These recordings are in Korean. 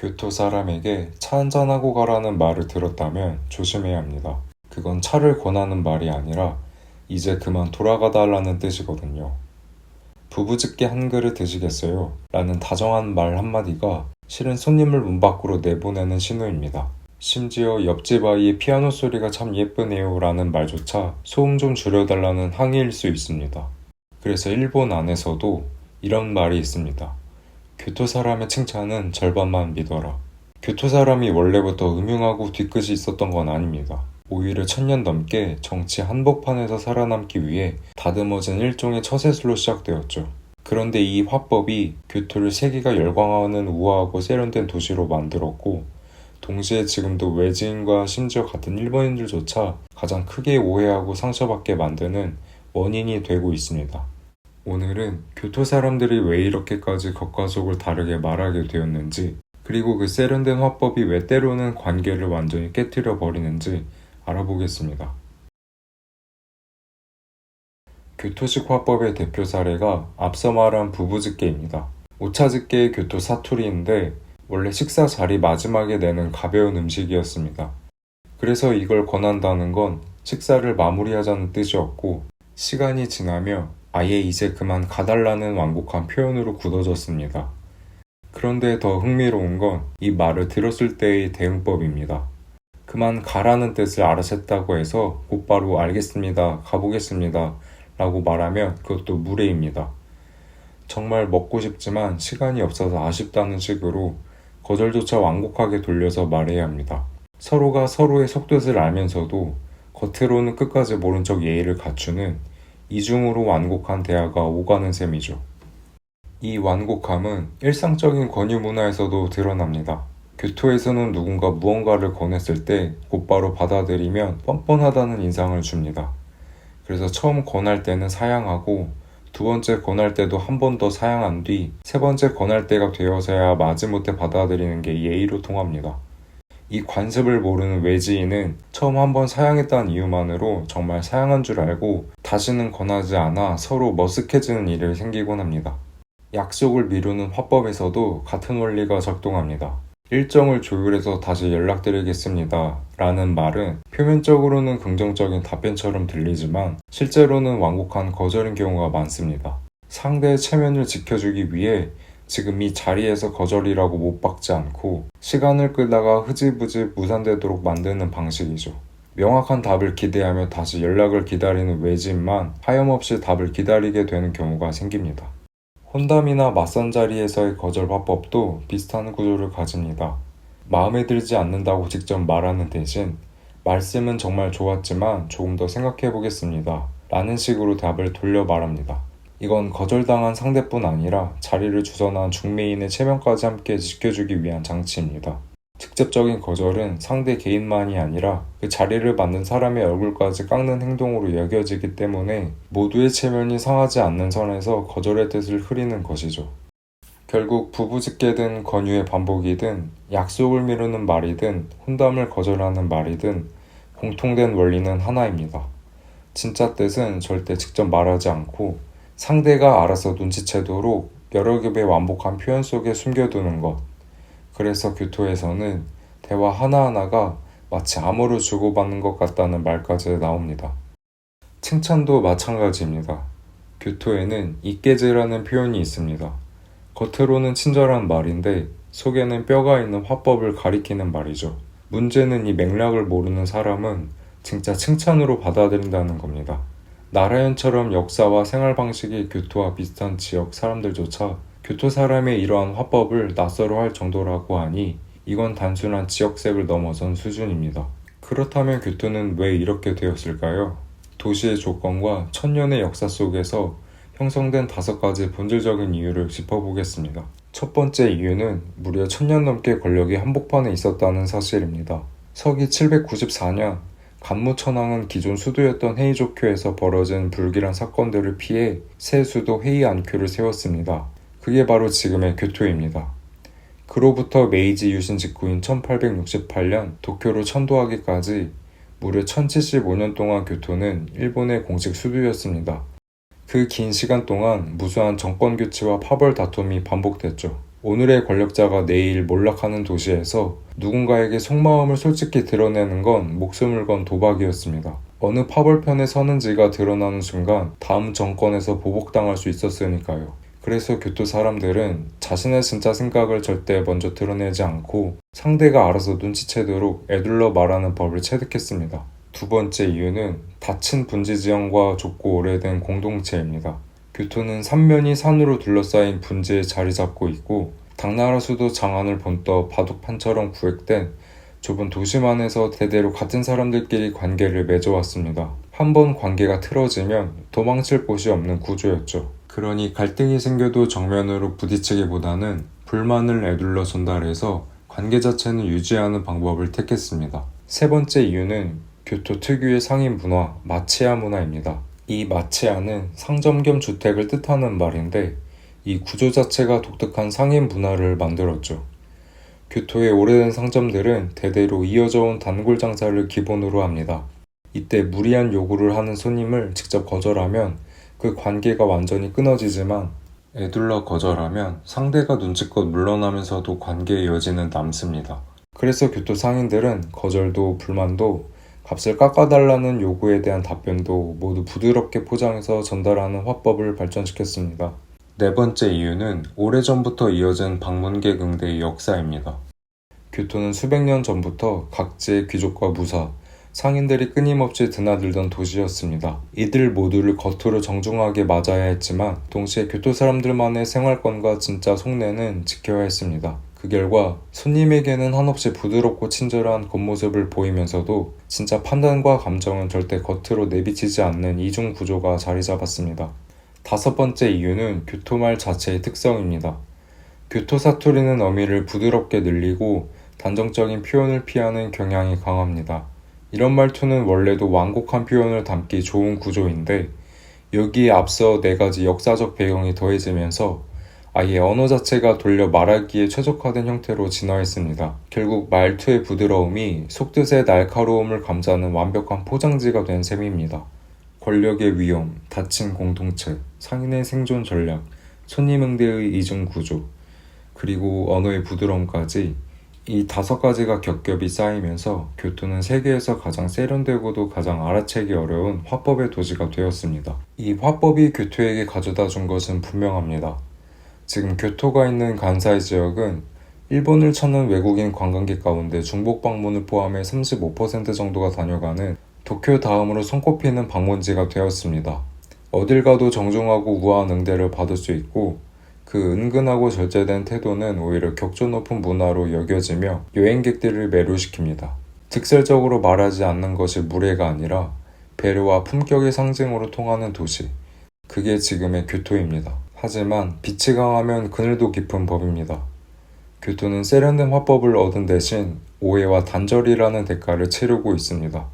교토 사람에게 차 한잔하고 가라는 말을 들었다면 조심해야 합니다. 그건 차를 권하는 말이 아니라 이제 그만 돌아가 달라는 뜻이거든요. 부부짓게 한 그릇 드시겠어요? 라는 다정한 말 한마디가 실은 손님을 문 밖으로 내보내는 신호입니다. 심지어 옆집 아이의 피아노 소리가 참 예쁘네요 라는 말조차 소음 좀 줄여달라는 항의일 수 있습니다. 그래서 일본 안에서도 이런 말이 있습니다. 교토 사람의 칭찬은 절반만 믿어라. 교토 사람이 원래부터 음흉하고 뒤끝이 있었던 건 아닙니다. 오히려 1000년 넘게 정치 한복판에서 살아남기 위해 다듬어진 일종의 처세술로 시작되었죠. 그런데 이 화법이 교토를 세계가 열광하는 우아하고 세련된 도시로 만들었고, 동시에 지금도 외지인과 심지어 같은 일본인들조차 가장 크게 오해하고 상처받게 만드는 원인이 되고 있습니다. 오늘은 교토 사람들이 왜 이렇게까지 겉과 속을 다르게 말하게 되었는지, 그리고 그 세련된 화법이 왜 때로는 관계를 완전히 깨뜨려 버리는지 알아보겠습니다. 교토식 화법의 대표 사례가 앞서 말한 부부집게입니다. 오차집게의 교토 사투리인데 원래 식사 자리 마지막에 내는 가벼운 음식이었습니다. 그래서 이걸 권한다는 건 식사를 마무리하자는 뜻이었고, 시간이 지나며 아예 이제 그만 가달라는 완곡한 표현으로 굳어졌습니다. 그런데 더 흥미로운 건 이 말을 들었을 때의 대응법입니다. 그만 가라는 뜻을 알아챘다고 해서 곧바로 알겠습니다, 가보겠습니다 라고 말하면 그것도 무례입니다. 정말 먹고 싶지만 시간이 없어서 아쉽다는 식으로 거절조차 완곡하게 돌려서 말해야 합니다. 서로가 서로의 속뜻을 알면서도 겉으로는 끝까지 모른 척 예의를 갖추는 이중으로 완곡한 대화가 오가는 셈이죠. 이 완곡함은 일상적인 권유 문화에서도 드러납니다. 교토에서는 누군가 무언가를 권했을 때 곧바로 받아들이면 뻔뻔하다는 인상을 줍니다. 그래서 처음 권할 때는 사양하고, 두 번째 권할 때도 한 번 더 사양한 뒤 세 번째 권할 때가 되어서야 마지못해 받아들이는 게 예의로 통합니다. 이 관습을 모르는 외지인은 처음 한번 사양했다는 이유만으로 정말 사양한 줄 알고 다시는 권하지 않아 서로 머쓱해지는 일이 생기곤 합니다. 약속을 미루는 화법에서도 같은 원리가 작동합니다. 일정을 조율해서 다시 연락드리겠습니다 라는 말은 표면적으로는 긍정적인 답변처럼 들리지만 실제로는 완곡한 거절인 경우가 많습니다. 상대의 체면을 지켜주기 위해 지금 이 자리에서 거절이라고 못 박지 않고 시간을 끌다가 흐지부지 무산되도록 만드는 방식이죠. 명확한 답을 기대하며 다시 연락을 기다리는 외지인만 하염없이 답을 기다리게 되는 경우가 생깁니다. 혼담이나 맞선 자리에서의 거절 화법도 비슷한 구조를 가집니다. 마음에 들지 않는다고 직접 말하는 대신 말씀은 정말 좋았지만 조금 더 생각해 보겠습니다 라는 식으로 답을 돌려 말합니다. 이건 거절당한 상대뿐 아니라 자리를 주선한 중매인의 체면까지 함께 지켜주기 위한 장치입니다. 직접적인 거절은 상대 개인만이 아니라 그 자리를 만든 사람의 얼굴까지 깎는 행동으로 여겨지기 때문에 모두의 체면이 상하지 않는 선에서 거절의 뜻을 흐리는 것이죠. 결국 부부집게든 권유의 반복이든 약속을 미루는 말이든 혼담을 거절하는 말이든 공통된 원리는 하나입니다. 진짜 뜻은 절대 직접 말하지 않고 상대가 알아서 눈치채도록 여러 겹의 완복한 표현 속에 숨겨두는 것. 그래서 교토에서는 대화 하나하나가 마치 암호를 주고받는 것 같다는 말까지 나옵니다. 칭찬도 마찬가지입니다. 교토에는 이케즈라는 표현이 있습니다. 겉으로는 친절한 말인데 속에는 뼈가 있는 화법을 가리키는 말이죠. 문제는 이 맥락을 모르는 사람은 진짜 칭찬으로 받아들인다는 겁니다. 나라현처럼 역사와 생활 방식이 교토와 비슷한 지역 사람들조차 교토 사람의 이러한 화법을 낯설어 할 정도라고 하니 이건 단순한 지역색을 넘어선 수준입니다. 그렇다면 교토는 왜 이렇게 되었을까요? 도시의 조건과 천년의 역사 속에서 형성된 5가지 본질적인 이유를 짚어보겠습니다. 첫 번째 이유는 무려 1000년 넘게 권력이 한복판에 있었다는 사실입니다. 서기 794년 간무천왕은 기존 수도였던 헤이조쿄에서 벌어진 불길한 사건들을 피해 새 수도 헤이안쿄를 세웠습니다. 그게 바로 지금의 교토입니다. 그로부터 메이지 유신 직후인 1868년 도쿄로 천도하기까지 무려 1075년 동안 교토는 일본의 공식 수도였습니다. 그 긴 시간 동안 무수한 정권 교체와 파벌 다툼이 반복됐죠. 오늘의 권력자가 내일 몰락하는 도시에서 누군가에게 속마음을 솔직히 드러내는 건 목숨을 건 도박이었습니다. 어느 파벌편에 서는지가 드러나는 순간 다음 정권에서 보복당할 수 있었으니까요. 그래서 교토 사람들은 자신의 진짜 생각을 절대 먼저 드러내지 않고 상대가 알아서 눈치채도록 애둘러 말하는 법을 체득했습니다. 두 번째 이유는 닫힌 분지 지형과 좁고 오래된 공동체입니다. 교토는 삼면이 산으로 둘러싸인 분지에 자리 잡고 있고 당나라 수도 장안을 본떠 바둑판처럼 구획된 좁은 도시만에서 대대로 같은 사람들끼리 관계를 맺어왔습니다. 한번 관계가 틀어지면 도망칠 곳이 없는 구조였죠. 그러니 갈등이 생겨도 정면으로 부딪히기보다는 불만을 에둘러 전달해서 관계 자체는 유지하는 방법을 택했습니다. 세 번째 이유는 교토 특유의 상인 문화, 마치야 문화입니다. 이 마치야는 상점 겸 주택을 뜻하는 말인데 이 구조 자체가 독특한 상인 문화를 만들었죠. 교토의 오래된 상점들은 대대로 이어져 온 단골 장사를 기본으로 합니다. 이때 무리한 요구를 하는 손님을 직접 거절하면 그 관계가 완전히 끊어지지만 애둘러 거절하면 상대가 눈치껏 물러나면서도 관계의 여지는 남습니다. 그래서 교토 상인들은 거절도 불만도 값을 깎아달라는 요구에 대한 답변도 모두 부드럽게 포장해서 전달하는 화법을 발전시켰습니다. 네 번째 이유는 오래전부터 이어진 방문객 응대의 역사입니다. 교토는 수백 년 전부터 각지의 귀족과 무사, 상인들이 끊임없이 드나들던 도시였습니다. 이들 모두를 겉으로 정중하게 맞아야 했지만 동시에 교토 사람들만의 생활권과 진짜 속내는 지켜야 했습니다. 그 결과 손님에게는 한없이 부드럽고 친절한 겉모습을 보이면서도 진짜 판단과 감정은 절대 겉으로 내비치지 않는 이중 구조가 자리 잡았습니다. 다섯 번째 이유는 교토말 자체의 특성입니다. 교토 사투리는 어미를 부드럽게 늘리고 단정적인 표현을 피하는 경향이 강합니다. 이런 말투는 원래도 완곡한 표현을 담기 좋은 구조인데 여기에 앞서 네 가지 역사적 배경이 더해지면서 아예 언어 자체가 돌려 말하기에 최적화된 형태로 진화했습니다. 결국 말투의 부드러움이 속뜻의 날카로움을 감싸는 완벽한 포장지가 된 셈입니다. 권력의 위험, 닫힌 공동체, 상인의 생존 전략, 손님 응대의 이중 구조, 그리고 언어의 부드러움까지 이 다섯 가지가 겹겹이 쌓이면서 교토는 세계에서 가장 세련되고도 가장 알아채기 어려운 화법의 도시가 되었습니다. 이 화법이 교토에게 가져다 준 것은 분명합니다. 지금 교토가 있는 간사이 지역은 일본을 찾는 외국인 관광객 가운데 중복 방문을 포함해 35% 정도가 다녀가는 도쿄 다음으로 손꼽히는 방문지가 되었습니다. 어딜 가도 정중하고 우아한 응대를 받을 수 있고 그 은근하고 절제된 태도는 오히려 격조 높은 문화로 여겨지며 여행객들을 매료시킵니다. 직설적으로 말하지 않는 것이 무례가 아니라 배려와 품격의 상징으로 통하는 도시. 그게 지금의 교토입니다. 하지만 빛이 강하면 그늘도 깊은 법입니다. 교토는 세련된 화법을 얻은 대신 오해와 단절이라는 대가를 치르고 있습니다.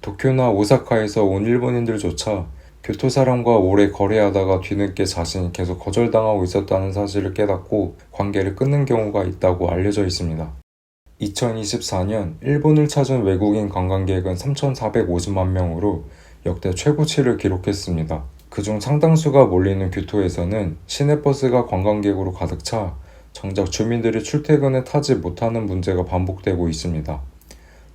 도쿄나 오사카에서 온 일본인들조차 교토 사람과 오래 거래하다가 뒤늦게 자신이 계속 거절당하고 있었다는 사실을 깨닫고 관계를 끊는 경우가 있다고 알려져 있습니다. 2024년 일본을 찾은 외국인 관광객은 3,450만 명으로 역대 최고치를 기록했습니다. 그중 상당수가 몰리는 교토에서는 시내버스가 관광객으로 가득 차 정작 주민들이 출퇴근에 타지 못하는 문제가 반복되고 있습니다.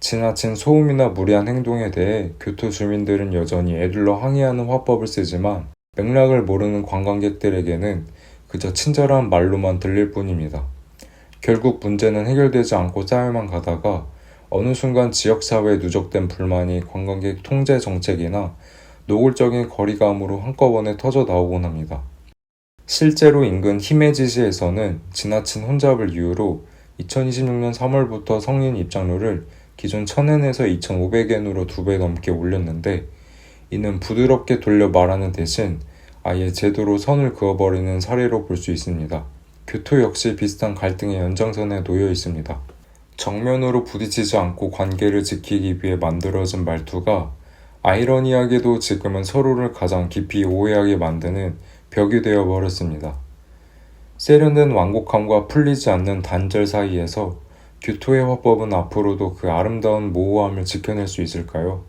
지나친 소음이나 무리한 행동에 대해 교토 주민들은 여전히 애둘러 항의하는 화법을 쓰지만 맥락을 모르는 관광객들에게는 그저 친절한 말로만 들릴 뿐입니다. 결국 문제는 해결되지 않고 쌓여만 가다가 어느 순간 지역사회에 누적된 불만이 관광객 통제 정책이나 노골적인 거리감으로 한꺼번에 터져 나오곤 합니다. 실제로 인근 히메지시에서는 지나친 혼잡을 이유로 2026년 3월부터 성인 입장료를 기존 1,000엔에서 2,500엔으로 2배 넘게 올렸는데 이는 부드럽게 돌려 말하는 대신 아예 제도로 선을 그어버리는 사례로 볼 수 있습니다. 교토 역시 비슷한 갈등의 연장선에 놓여 있습니다. 정면으로 부딪히지 않고 관계를 지키기 위해 만들어진 말투가 아이러니하게도 지금은 서로를 가장 깊이 오해하게 만드는 벽이 되어 버렸습니다. 세련된 완곡함과 풀리지 않는 단절 사이에서 교토의 화법은 앞으로도 그 아름다운 모호함을 지켜낼 수 있을까요?